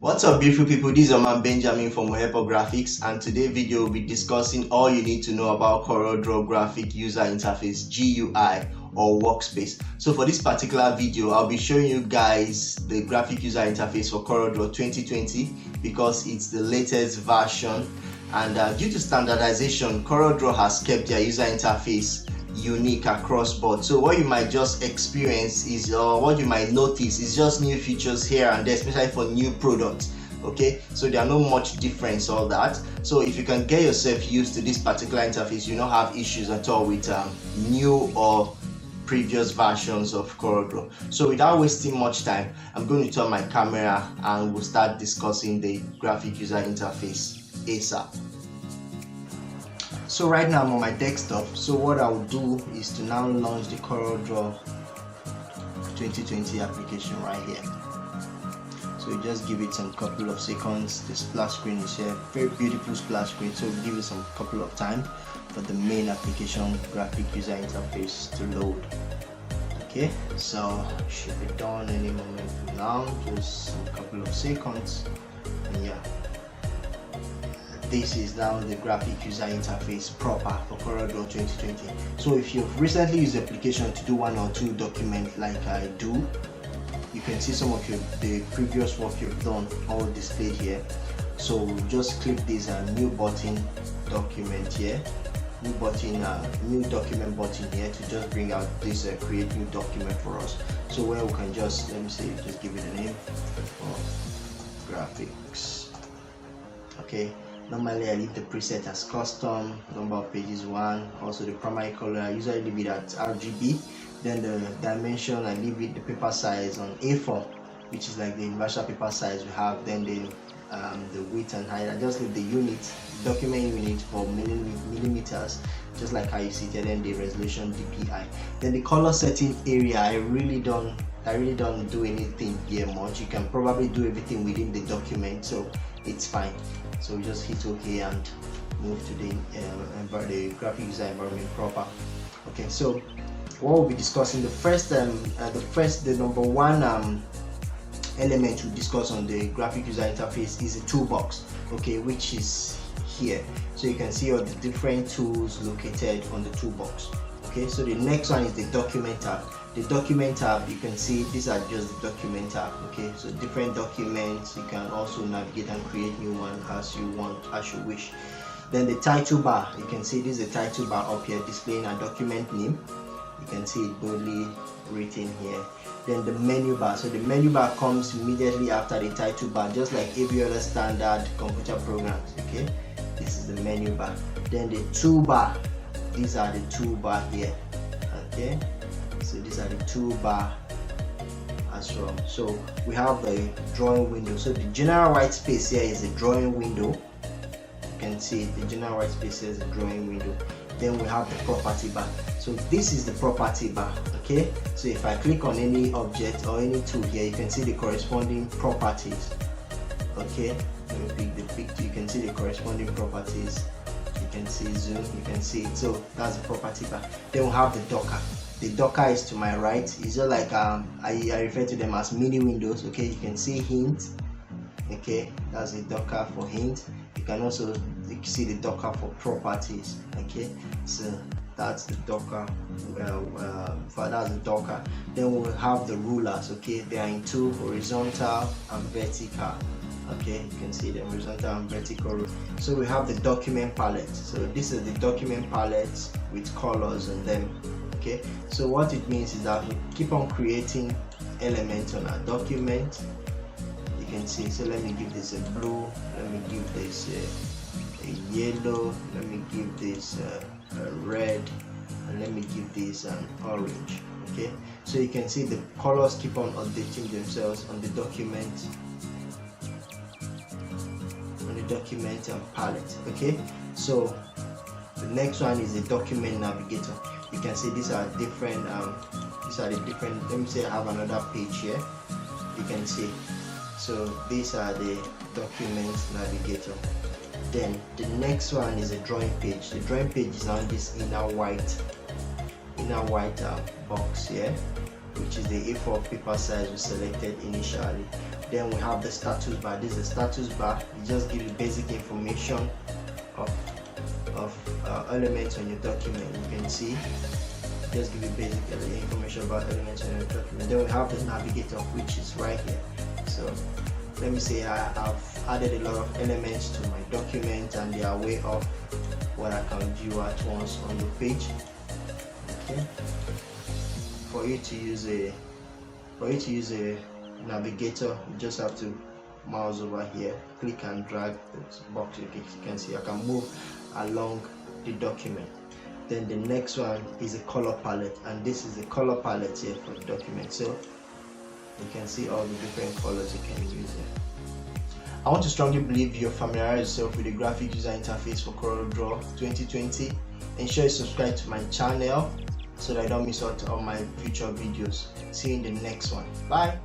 What's up, beautiful people? This is man Benjamin from Graphics, and today's video will be discussing all you need to know about Coreldraw graphic user interface GUI or Workspace. So for this particular video, I'll be showing you guys the graphic user interface for Coreldraw 2020 because it's the latest version, and due to standardization, Coreldraw has kept their user interface unique across board. So what you might just experience is what you might notice is just new features here and there, especially for new products. Okay, so there are not much difference, all that. So if you can get yourself used to this particular interface, you don't have issues at all with new or previous versions of Coreldraw. So without wasting much time, I'm going to turn my camera and we'll start discussing the graphic user interface ASAP. So right now I'm on my desktop, so what I will do is to now launch the Coreldraw 2020 application right here. So you just give it some couple of seconds. The splash screen is here, very beautiful splash screen, so we'll give it some couple of time for the main application graphic user interface to load. Okay, so it should be done any moment from now, just some couple of seconds, and yeah. This is now the graphic user interface proper for Coreldraw 2020. So if you've recently used the application to do one or two documents like I do, you can see some of the previous work you've done all displayed here. So just click this new button document here, new document button here to just bring out this create new document for us. So where we can just, let me see, just give it a name, graphics. Okay. Normally I leave the preset as custom, number of pages 1, also the primary color I usually leave it at RGB, then the dimension I leave it the paper size on A4, which is like the universal paper size we have, then the width and height I just leave the unit, document unit for millimeters, just like how you see it, and then the resolution DPI. Then the color setting area I really don't do anything here much. You can probably do everything within the document, so it's fine. So we just hit OK and move to the graphic user environment proper. Okay, so what we'll be discussing, the number one element we discuss on the graphic user interface is a toolbox, okay, which is here. So you can see all the different tools located on the toolbox. Okay, so the next one is the document tab. The document tab, you can see these are just the document tab. Okay, so different documents, you can also navigate and create new one as you want, as you wish. Then the title bar, you can see this is the title bar up here displaying a document name. You can see it boldly written here. Then the menu bar, so the menu bar comes immediately after the title bar, just like every other standard computer programs. Okay, this is the menu bar. Then the toolbar, these are the toolbar here. Okay, so these are the toolbar as well. So we have the drawing window. So the general white space here is the drawing window. You can see the general white space here is the drawing window. Then we have the property bar. So this is the property bar. Okay, so if I click on any object or any tool here, you can see the corresponding properties. Okay, let me pick the picture. You can see the corresponding properties. You can see zoom, you can see it. So that's the property bar. Then we have the Docker. The Docker is to my right. It's just like I refer to them as mini windows. Okay, you can see hint. Okay, that's the Docker for hint. You can also see the Docker for properties. Okay, so that's the Docker. That's the Docker. Then we'll have the rulers. Okay, they are in two, horizontal and vertical. Okay, you can see the horizontal and vertical. So we have the document palette. So this is the document palette with colors on them. Okay, so what it means is that we keep on creating elements on our document. You can see, so let me give this a blue, let me give this a yellow, let me give this a red, and let me give this an orange. Okay, so you can see the colors keep on updating themselves on the document and palette. Okay, so the next one is the document navigator. You can see these are different let me say I have another page here. You can see, so these are the document navigator. Then the next one is a drawing page. The drawing page is on this inner white box here, which is the A4 paper size we selected initially. Then we have the status bar. This is the status bar. It just gives you basic information of elements on your document. You can see, just give you basic information about elements on your document. Then we have the navigator, which is right here. So let me say I have added a lot of elements to my document, and they are way up what I can view at once on the page. Okay. For you to use a navigator, you just have to mouse over here, click and drag this box. You can see I can move along the document. Then the next one is a color palette, and this is a color palette here for the document. So you can see all the different colors you can use here. I want to strongly believe you familiarize yourself with the graphic user interface for Coreldraw 2020. Ensure you subscribe to my channel so that I don't miss out on my future videos. See you in the next one. Bye.